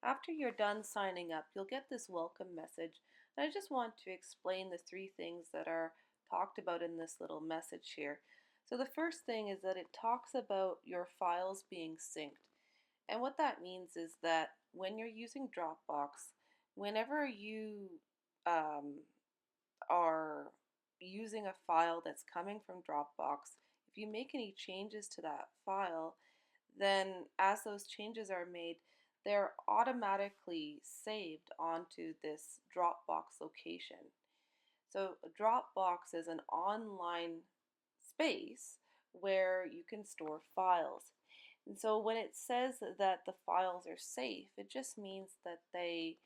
After you're done signing up, you'll get this welcome message. And I just want to explain the three things that are talked about in this little message here. So the first thing is that it talks about your files being synced. And what that means is that when you're using Dropbox, whenever you um, are using a file that's coming from Dropbox, if you make any changes to that file, then as those changes are made, they're automatically saved onto this Dropbox location. So Dropbox is an online space where you can store files. And so when it says that the files are safe, it just means that they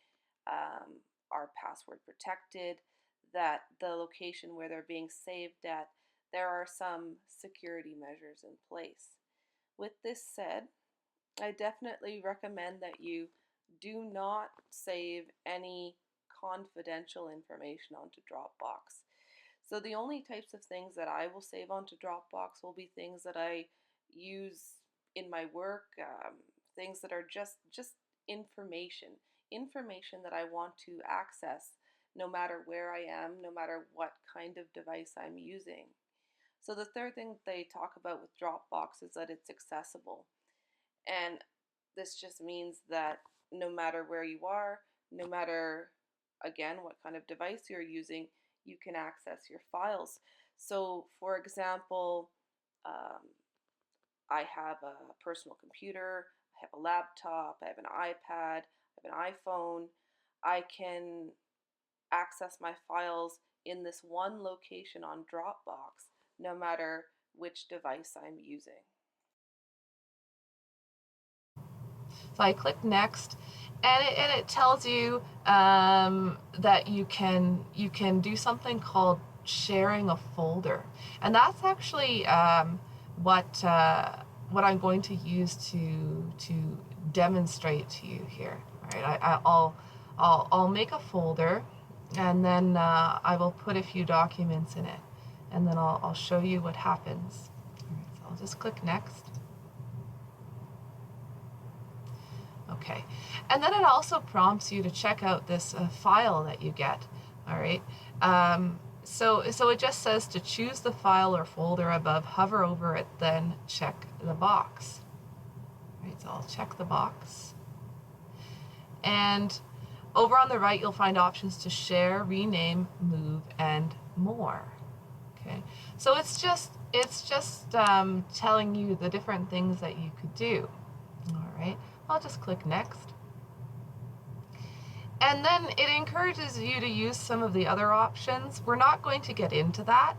are password protected, that the location where they're being saved at, there are some security measures in place. With this said, I definitely recommend that you do not save any confidential information onto Dropbox. So the only types of things that I will save onto Dropbox will be things that I use in my work, things that are just information, information that I want to access no matter where I am, no matter what kind of device I'm using. So the third thing they talk about with Dropbox is that it's accessible. And this just means that no matter where you are, no matter, again, what kind of device you're using, you can access your files. So, for example, um, I have a personal computer, I have a laptop, I have an iPad, I have an iPhone. I can access my files in this one location on Dropbox, no matter which device I'm using. So I click next, and it tells you that you can do something called sharing a folder, and that's actually what I'm going to use to demonstrate to you here. All right, I'll make a folder, and then I will put a few documents in it, and then I'll show you what happens. All right, so I'll just click next. Okay, and then it also prompts you to check out this file that you get. All right, so it just says to choose the file or folder above, hover over it, then check the box. All right, so I'll check the box, and over on the right you'll find options to share, rename, move, and more. Okay, so it's just telling you the different things that you could do. All right, I'll just click next. And then it encourages you to use some of the other options. We're not going to get into that.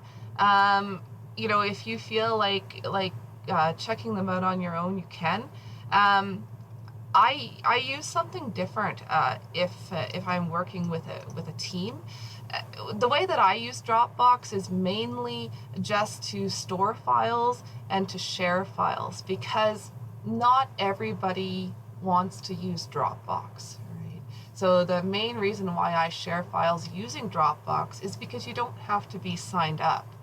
If you feel like checking them out on your own, you can. I use something different if I'm working with a team. The way that I use Dropbox is mainly just to store files and to share files, because not everybody wants to use Dropbox. Right? So the main reason why I share files using Dropbox is because you don't have to be signed up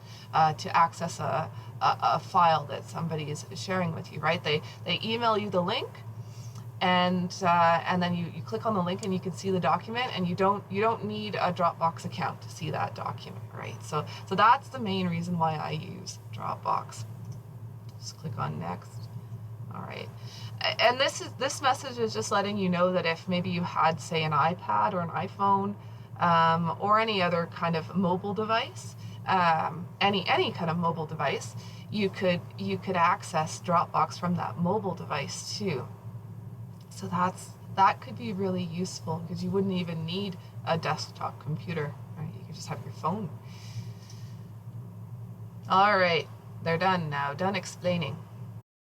to access a file that somebody is sharing with you, right? They email you the link, and then you click on the link and you can see the document, and you don't need a Dropbox account to see that document, right? So that's the main reason why I use Dropbox. Just click on next. All right, and this message is just letting you know that if maybe you had, say, an iPad or an iPhone, or any other kind of mobile device, any kind of mobile device, you could access Dropbox from that mobile device too. So that could be really useful, because you wouldn't even need a desktop computer, right? You could just have your phone. All right, they're done now. Done explaining.